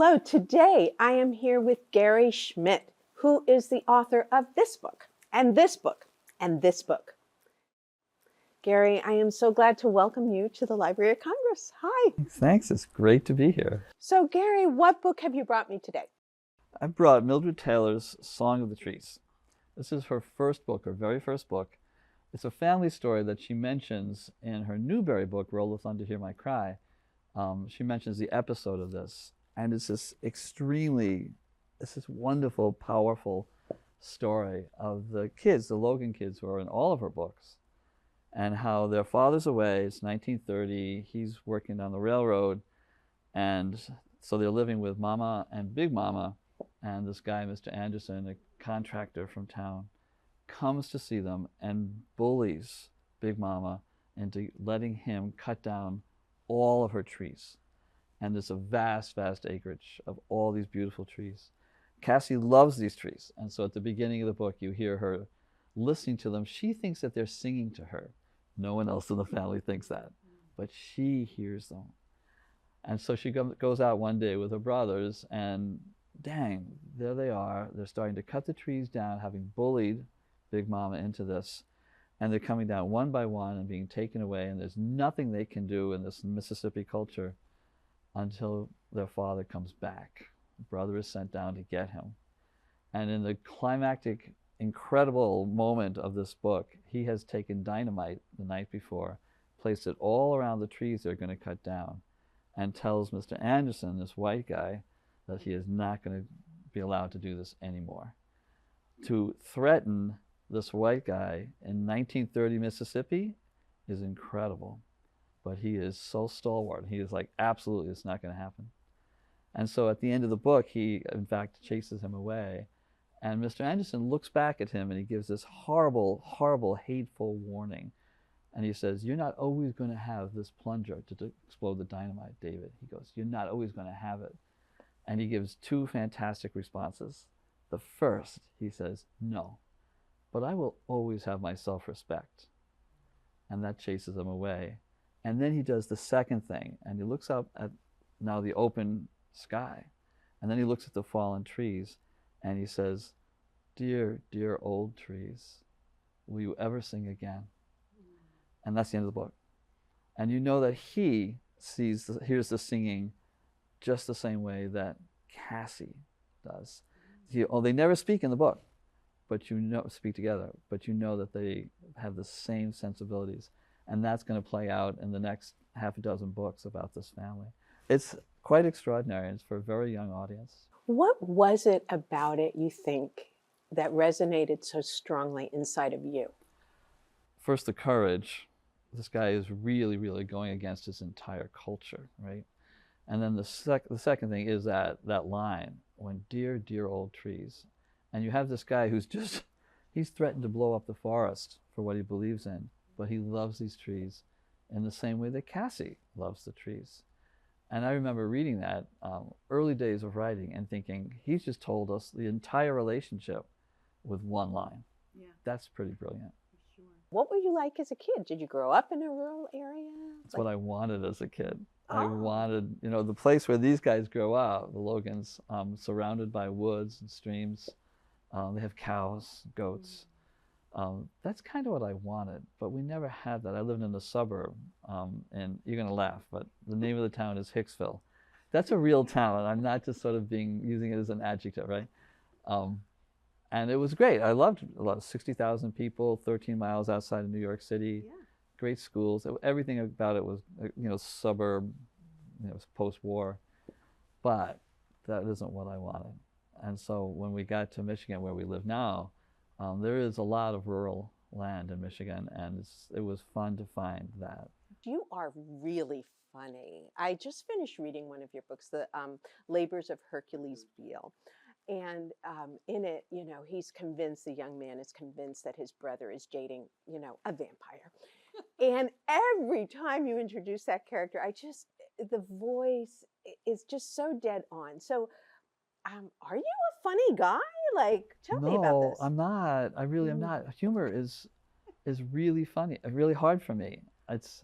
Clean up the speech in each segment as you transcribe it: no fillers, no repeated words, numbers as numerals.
Hello, today I am here with Gary Schmidt, who is the author of this book, and this book, and this book. Gary, I am so glad to welcome you to the Library of Congress. Hi. Thanks, it's great to be here. So Gary, what book have you brought me today? I brought Mildred Taylor's Song of the Trees. This is her first book, her very first book. It's a family story that she mentions in her Newbery book, Roll the Thunder, Hear My Cry. She mentions the episode of this. And it's this wonderful, powerful story of the kids, the Logan kids, who are in all of her books, and how their father's away. It's 1930. He's working on the railroad. And so they're living with Mama and Big Mama. And this guy, Mr. Anderson, a contractor from town, comes to see them and bullies Big Mama into letting him cut down all of her trees. And there's a vast, vast acreage of all these beautiful trees. Cassie loves these trees. And so at the beginning of the book, you hear her listening to them. She thinks that they're singing to her. No one else in the family thinks that, but she hears them. And so she goes out one day with her brothers, and dang, there they are. They're starting to cut the trees down, having bullied Big Mama into this. And they're coming down one by one and being taken away. And there's nothing they can do in this Mississippi culture until their father comes back. The brother is sent down to get him. And in the climactic, incredible moment of this book, he has taken dynamite the night before, placed it all around the trees they're going to cut down, and tells Mr. Anderson, this white guy, that he is not going to be allowed to do this anymore. To threaten this white guy in 1930 Mississippi is incredible. But he is so stalwart. He is like, absolutely, it's not going to happen. And so at the end of the book, he, in fact, chases him away. And Mr. Anderson looks back at him and he gives this horrible, horrible, hateful warning. And he says, you're not always going to have this plunger to explode the dynamite, David. He goes, you're not always going to have it. And he gives two fantastic responses. The first, he says, no, but I will always have my self-respect. And that chases him away. And then he does the second thing, and he looks up at now the open sky. And then he looks at the fallen trees, and he says, dear, dear old trees, will you ever sing again? And that's the end of the book. And you know that he hears the singing just the same way that Cassie does. They never speak in the book, but speak together, but you know that they have the same sensibilities. And that's going to play out in the next half a dozen books about this family. It's quite extraordinary. It's for a very young audience. What was it about it, you think, that resonated so strongly inside of you? First, the courage. This guy is really, really going against his entire culture, right? And then the second thing is that line, when dear, dear old trees. And you have this guy who's he's threatened to blow up the forest for what he believes in. But he loves these trees in the same way that Cassie loves the trees. And I remember reading that early days of writing and thinking, he's just told us the entire relationship with one line. Yeah. That's pretty brilliant. Sure. What were you like as a kid? Did you grow up in a rural area? That's what I wanted as a kid. Oh. I wanted, the place where these guys grow up, the Logans, surrounded by woods and streams. They have cows, goats. That's kind of what I wanted, but we never had that. I lived in a suburb, and you're going to laugh, but the name of the town is Hicksville. That's a real town, and I'm not just sort of using it as an adjective, right? And it was great. I loved it. 60,000 people, 13 miles outside of New York City, yeah. Great schools. Everything about it was, suburb, post-war, but that isn't what I wanted. And so when we got to Michigan, where we live now, there is a lot of rural land in Michigan, and it was fun to find that. You are really funny. I just finished reading one of your books, The Labors of Hercules Beale. And in it, the young man is convinced that his brother is dating, a vampire. And every time you introduce that character, the voice is just so dead on. So are you a funny guy? Tell me about this. No, I'm not. I really am not. Humor is really funny, really hard for me. It's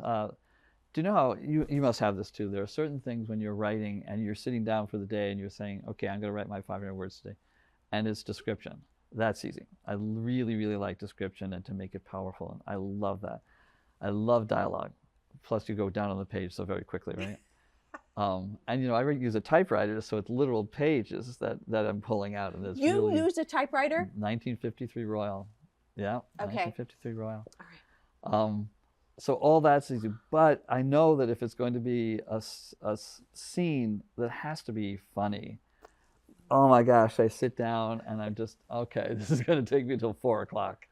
Do you know how you must have this too? There are certain things when you're writing and you're sitting down for the day and you're saying, okay, I'm going to write my 500 words today, and it's description. That's easy. I really, really like description and to make it powerful, and I love that. I love dialogue. Plus, you go down on the page so very quickly, right? And you know, I use a typewriter, so it's literal pages that I'm pulling out, and it's You really use a typewriter? 1953 Royal. Yeah, Okay. 1953 Royal. All right. So all that's easy, but I know that if it's going to be a scene that has to be funny, oh my gosh, I sit down and I'm just, okay, this is going to take me till 4 o'clock.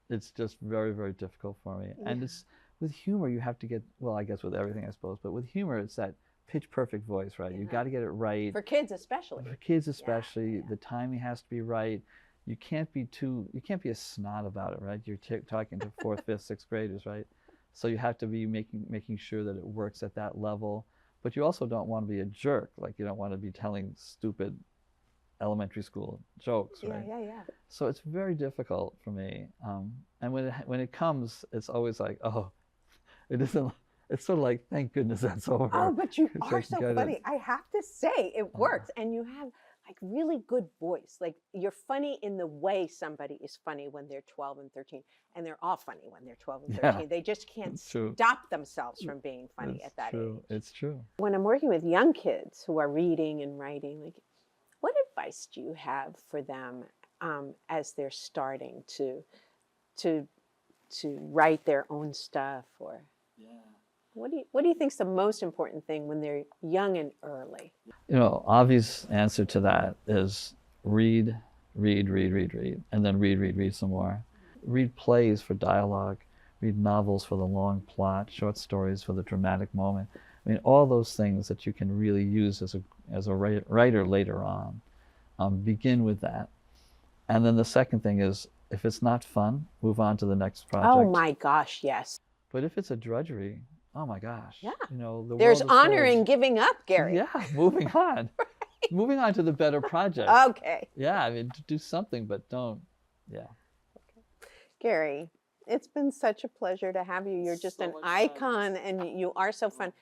It's just very, very difficult for me. Yeah. And it's with humor, you have to get, well, I guess with everything, I suppose, but with humor, it's that pitch perfect voice, right? You got to get it right. For kids especially. For kids especially, yeah. the timing has to be right. You can't be a snot about it, right? You're talking to 4th, 5th, 6th graders, right? So you have to be making sure that it works at that level. But you also don't want to be a jerk. Like, you don't want to be telling stupid elementary school jokes, right? Yeah. So it's very difficult for me. And when it comes, it's always like, oh, it isn't. It's sort of like, thank goodness that's over. Oh, but you It's are like, so get it. funny. I have to say, it works. And you have like really good voice. Like you're funny in the way somebody is funny when they're 12 and 13. And they're all funny when they're 12 and 13. Yeah, They just can't it's true. stop themselves from being funny It's at that true. age. It's true. When I'm working with young kids who are reading and writing, like, what advice do you have for them as they're starting to write their own stuff? Or what do you think is the most important thing when they're young and early? You know, obvious answer to that is read, and then read some more. Read plays for dialogue, read novels for the long plot, short stories for the dramatic moment. I mean, all those things that you can really use as a writer later on. Begin with that. And then the second thing is, if it's not fun, move on to the next project. Oh my gosh, yes. But if it's a drudgery, oh my gosh. Yeah. You know, the There's world is honor full in of- giving up, Gary. Yeah, moving on. Moving on to the better project. Okay. Yeah, I mean, do something, but don't. Yeah. Gary, it's been such a pleasure to have you. You're just So an much fun. icon and you are so fun.